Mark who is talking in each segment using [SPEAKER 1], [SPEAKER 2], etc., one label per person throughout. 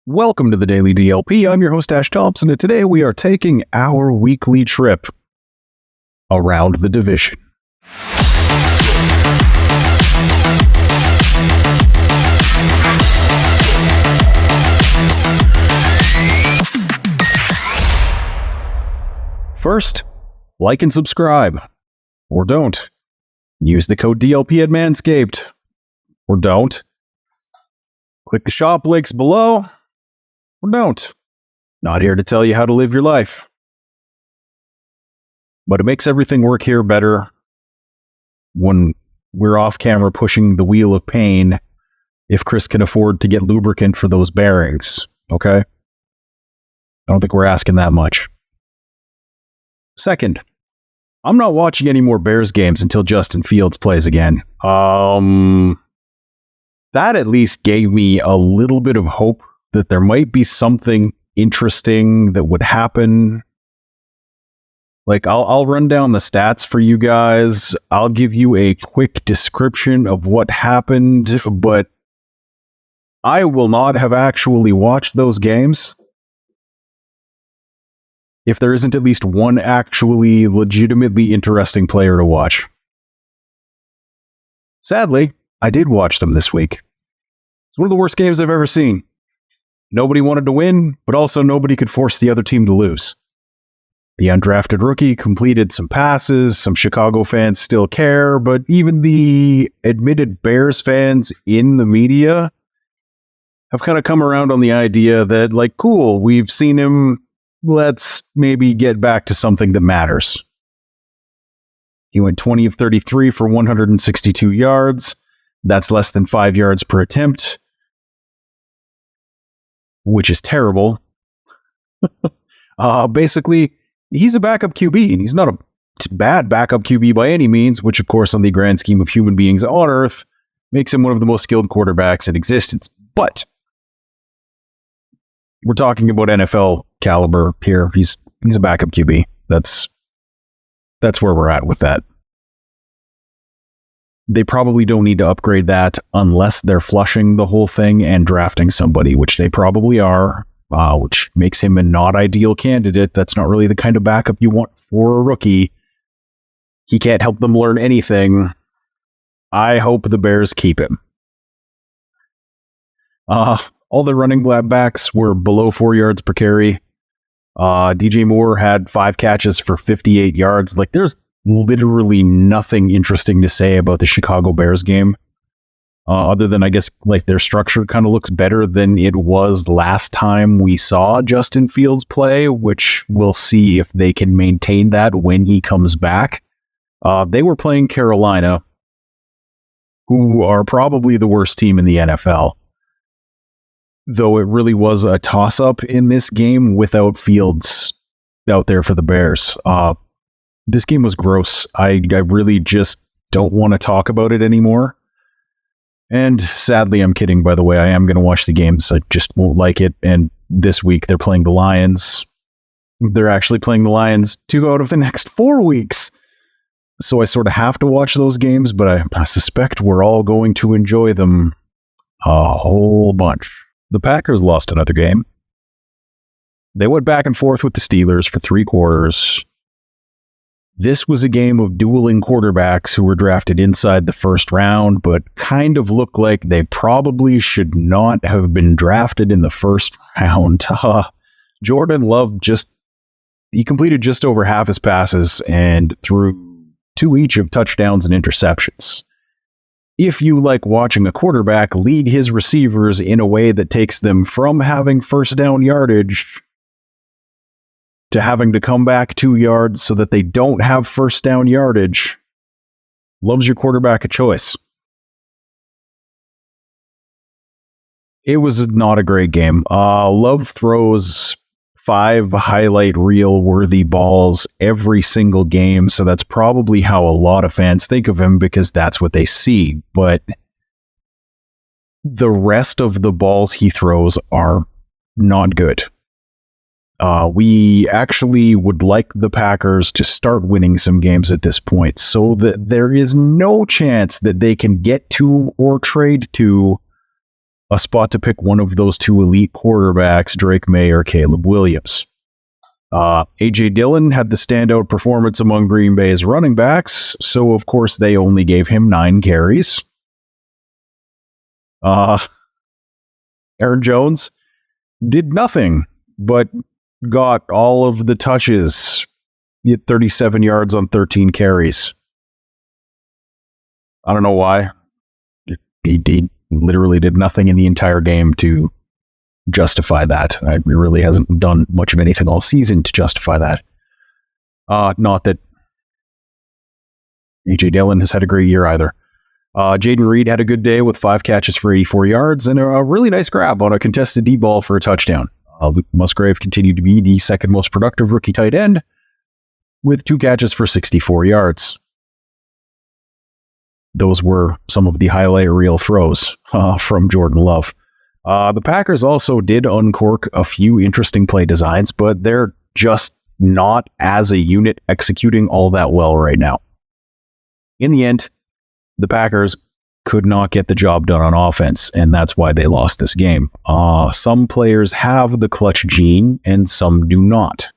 [SPEAKER 1] Welcome to the Daily DLP. I'm your host, Ash Thompson, and today we are taking our weekly trip around the division. First, like and subscribe, or don't. Use the code DLP at Manscaped, or don't. Click the shop links below, or don't. Not here to tell you how to live your life. But it makes everything work here better when we're off camera pushing the wheel of pain if Chris can afford to get lubricant for those bearings, okay? I don't think we're asking that much. Second, I'm not watching any more Bears games until Justin Fields plays again. That at least gave me a little bit of hope that there might be something interesting that would happen. Like, I'll run down the stats for you guys. I'll give you a quick description of what happened, but I will not have actually watched those games if there isn't at least one actually legitimately interesting player to watch. Sadly, I did watch them this week. It's one of the worst games I've ever seen. Nobody wanted to win, but also nobody could force the other team to lose. The undrafted rookie completed some passes. Some Chicago fans still care, but even the admitted Bears fans in the media have kind of come around on the idea that, like, cool, we've seen him. Let's maybe get back to something that matters. He went 20 of 33 for 162 yards. That's less than 5 yards per attempt, which is terrible. Basically, he's a backup QB, and he's not a bad backup QB by any means, which, of course, on the grand scheme of human beings on Earth, makes him one of the most skilled quarterbacks in existence. But we're talking about NFL caliber here. He's a backup QB. That's where we're at with that. They probably don't need to upgrade that unless they're flushing the whole thing and drafting somebody, which they probably are, which makes him a not ideal candidate. That's not really the kind of backup you want for a rookie. He can't help them learn anything. I hope the Bears keep him. All the running backs were below 4 yards per carry. DJ Moore had 5 catches for 58 yards. Like, there's literally nothing interesting to say about the Chicago Bears game. Other than, I guess, like, their structure kind of looks better than it was last time we saw Justin Fields play, which we'll see if they can maintain that when he comes back. They were playing Carolina, who are probably the worst team in the NFL. Though it really was a toss-up in this game without Fields out there for the Bears. This game was gross. I really just don't want to talk about it anymore. And sadly, I'm kidding, by the way. I am going to watch the games. I just won't like it. And this week, they're playing the Lions. They're actually playing the Lions 2 out of the next 4 weeks. So I sort of have to watch those games, but I suspect we're all going to enjoy them a whole bunch. The Packers lost another game. They went back and forth with the Steelers for 3 quarters. This was a game of dueling quarterbacks who were drafted inside the first round, but kind of look like they probably should not have been drafted in the first round. Jordan Love he completed just over half his passes and threw 2 each of touchdowns and interceptions. If you like watching a quarterback lead his receivers in a way that takes them from having first down yardage to having to come back 2 yards so that they don't have first down yardage, Love's your quarterback a choice. It was not a great game. Love throws 5 highlight reel worthy balls every single game. So that's probably how a lot of fans think of him because that's what they see. But the rest of the balls he throws are not good. We actually would like the Packers to start winning some games at this point so that there is no chance that they can get to or trade to a spot to pick one of those two elite quarterbacks, Drake May or Caleb Williams. A.J. Dillon had the standout performance among Green Bay's running backs, so of course they only gave him 9 carries. Aaron Jones did nothing, but got all of the touches. He had 37 yards on 13 carries. I don't know why. He literally did nothing in the entire game to justify that. He really hasn't done much of anything all season to justify that. Not that A.J. Dillon has had a great year either. Jaden Reed had a good day with 5 catches for 84 yards and a really nice grab on a contested deep ball for a touchdown. Luke Musgrave continued to be the second most productive rookie tight end with 2 catches for 64 yards. Those were some of the highlight reel throws from Jordan Love. The Packers also did uncork a few interesting play designs, but they're just not as a unit executing all that well right now. In the end, the Packers could not get the job done on offense, and that's why they lost this game. Some players have the clutch gene, and some do not.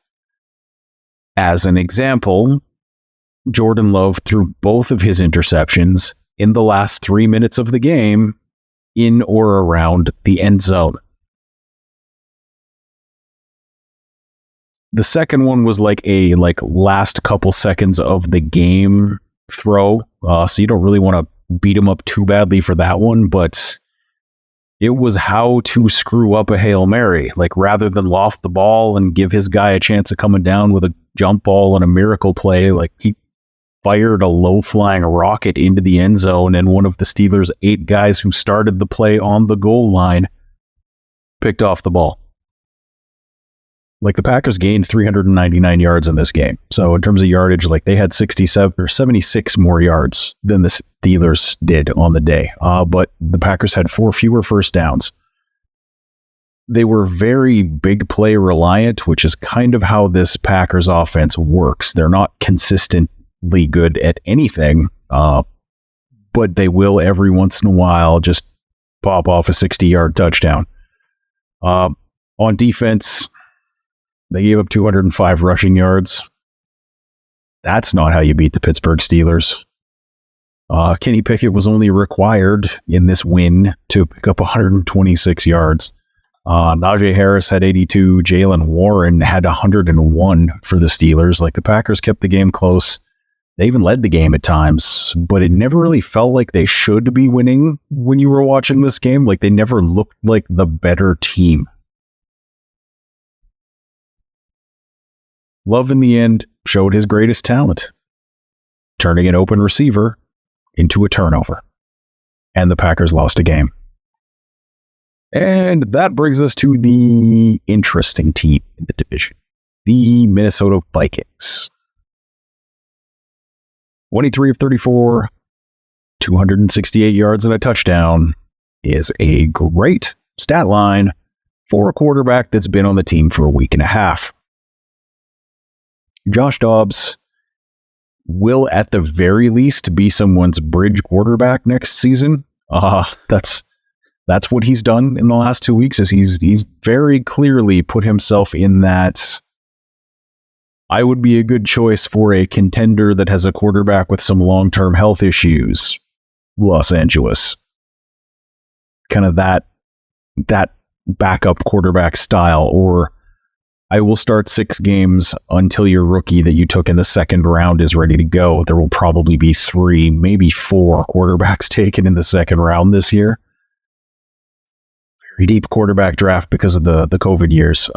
[SPEAKER 1] As an example, Jordan Love threw both of his interceptions in the last 3 minutes of the game in or around the end zone. The second one was like a last couple seconds of the game throw, so you don't really want to beat him up too badly for that one, but it was how to screw up a Hail Mary. Like, rather than loft the ball and give his guy a chance of coming down with a jump ball and a miracle play, like, he fired a low-flying rocket into the end zone, and one of the Steelers' 8 guys who started the play on the goal line picked off the ball. Like, the Packers gained 399 yards in this game. So in terms of yardage, like, they had 67 or 76 more yards than the Steelers did on the day. But the Packers had 4 fewer first downs. They were very big play reliant, which is kind of how this Packers offense works. They're not consistently good at anything, but they will every once in a while just pop off a 60-yard touchdown. On defense, they gave up 205 rushing yards. That's not how you beat the Pittsburgh Steelers. Kenny Pickett was only required in this win to pick up 126 yards. Najee Harris had 82. Jalen Warren had 101 for the Steelers. Like, the Packers kept the game close. They even led the game at times, but it never really felt like they should be winning when you were watching this game. Like, they never looked like the better team. Love, in the end, showed his greatest talent, turning an open receiver into a turnover. And the Packers lost a game. And that brings us to the interesting team in the division, the Minnesota Vikings. 23 of 34, 268 yards and a touchdown is a great stat line for a quarterback that's been on the team for a week and a half. Josh Dobbs will, at the very least, be someone's bridge quarterback next season. That's what he's done in the last 2 weeks. Is he's very clearly put himself in that I would be a good choice for a contender that has a quarterback with some long-term health issues. Los Angeles, kind of that backup quarterback style, or I will start 6 games until your rookie that you took in the second round is ready to go. There will probably be 3, maybe 4 quarterbacks taken in the second round this year. Very deep quarterback draft because of the COVID years.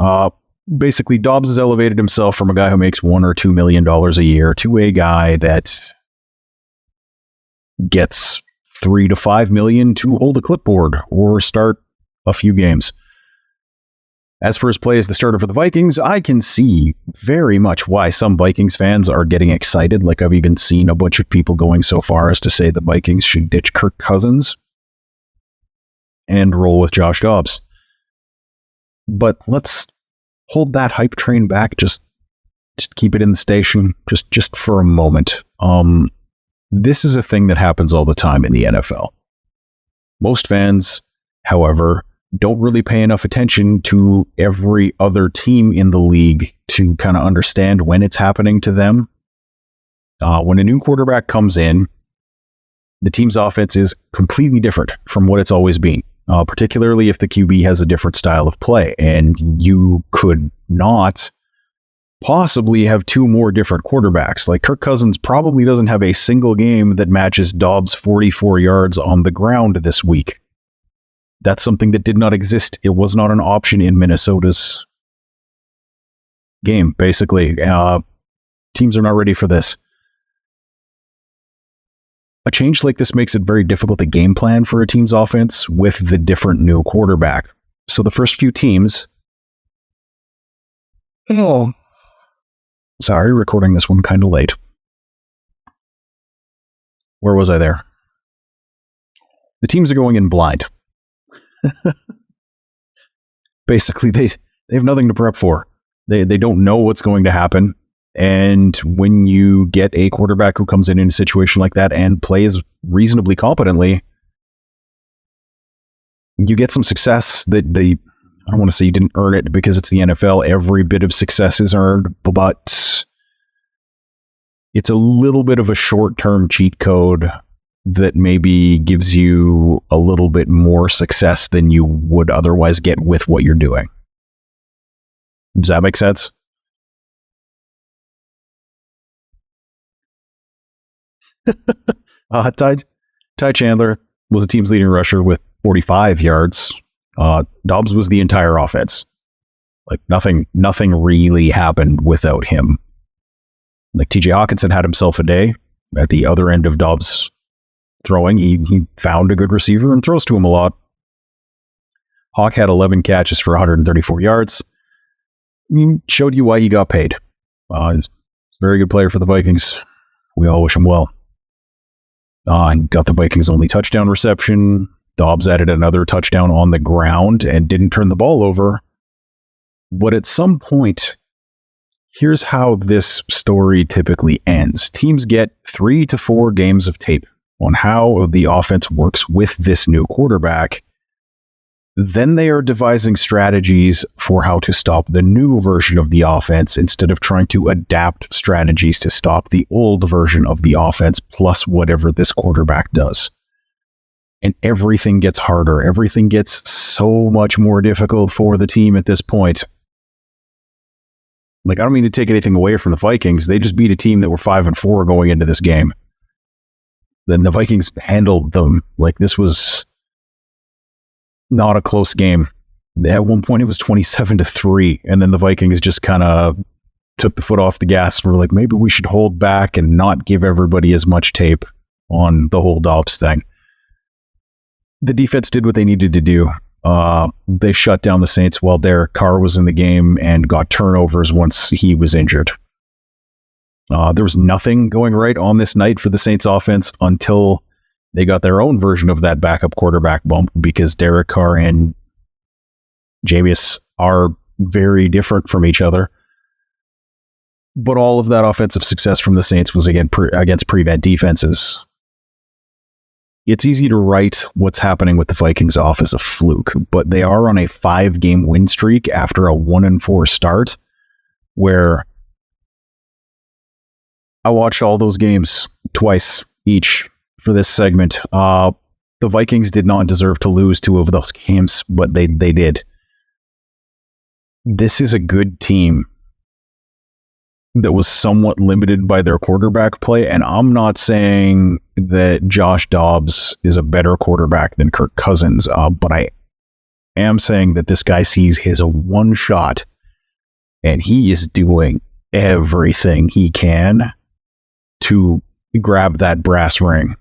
[SPEAKER 1] Basically, Dobbs has elevated himself from a guy who makes $1 or $2 million a year to a guy that gets $3 to $5 million to hold a clipboard or start a few games. As for his play as the starter for the Vikings, I can see very much why some Vikings fans are getting excited. Like, I've even seen a bunch of people going so far as to say the Vikings should ditch Kirk Cousins and roll with Josh Dobbs. But let's hold that hype train back. Just keep it in the station just for a moment. This is a thing that happens all the time in the NFL. Most fans however, don't really pay enough attention to every other team in the league to kind of understand when it's happening to them. When a new quarterback comes in, the team's offense is completely different from what it's always been, particularly if the QB has a different style of play. And you could not possibly have two more different quarterbacks. Like Kirk Cousins probably doesn't have a single game that matches Dobbs' 44 yards on the ground this week. That's something that did not exist. It was not an option in Minnesota's game, basically. Teams are not ready for this. A change like this makes it very difficult to game plan for a team's offense with the different new quarterback. So the first few teams... Oh, sorry, recording this one kind of late. Where was I there? The teams are going in blind. Basically, they have nothing to prep for. They don't know what's going to happen. And when you get a quarterback who comes in a situation like that and plays reasonably competently, you get some success that I don't want to say you didn't earn it because it's the NFL. Every bit of success is earned, but it's a little bit of a short-term cheat code that maybe gives you a little bit more success than you would otherwise get with what you're doing. Does that make sense? Ty Chandler was the team's leading rusher with 45 yards. Dobbs was the entire offense. Like nothing really happened without him. Like TJ Hawkinson had himself a day at the other end of Dobbs throwing. He found a good receiver and throws to him a lot. Hawk had 11 catches for 134 yards. Showed you why he got paid. He's a very good player for the Vikings. We all wish him well. And got the Vikings' only touchdown reception. Dobbs added another touchdown on the ground and didn't turn the ball over. But at some point, here's how this story typically ends. Teams get 3 to 4 games of tape on how the offense works with this new quarterback. Then they are devising strategies for how to stop the new version of the offense instead of trying to adapt strategies to stop the old version of the offense plus whatever this quarterback does. And everything gets harder. Everything gets so much more difficult for the team at this point. Like, I don't mean to take anything away from the Vikings. They just beat a team that were 5-4 going into this game. Then the Vikings handled them. Like, this was not a close game. At one point, it was 27-3, and then the Vikings just kind of took the foot off the gas and were like, maybe we should hold back and not give everybody as much tape on the whole Dobbs thing. The defense did what they needed to do. They shut down the Saints while Derek Carr was in the game and got turnovers once he was injured. There was nothing going right on this night for the Saints offense until they got their own version of that backup quarterback bump, because Derek Carr and Jameis are very different from each other. But all of that offensive success from the Saints was against prevent defenses. It's easy to write what's happening with the Vikings off as a fluke, but they are on a 5-game win streak after a 1-4 start, where I watched all those games twice each for this segment. The Vikings did not deserve to lose 2 of those games, but they did. This is a good team that was somewhat limited by their quarterback play, and I'm not saying that Josh Dobbs is a better quarterback than Kirk Cousins, but I am saying that this guy sees his one shot, and he is doing everything he can to grab that brass ring.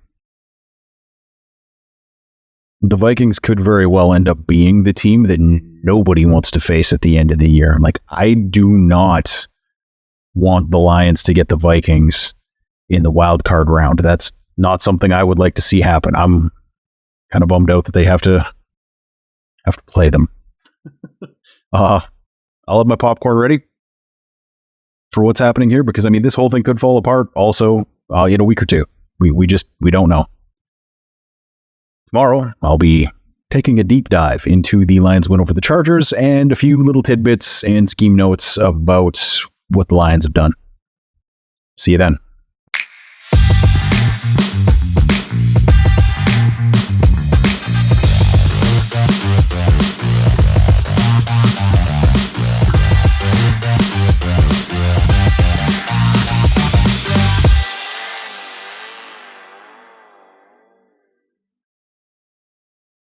[SPEAKER 1] The Vikings could very well end up being the team that nobody wants to face at the end of the year. Like, I do not want the Lions to get the Vikings in the wild card round. That's not something I would like to see happen. I'm kind of bummed out that they have to play them. I'll have my popcorn ready for what's happening here, because I mean, this whole thing could fall apart also in a week or two. We don't know. Tomorrow, I'll be taking a deep dive into the Lions win over the Chargers and a few little tidbits and scheme notes about what the Lions have done. See you then.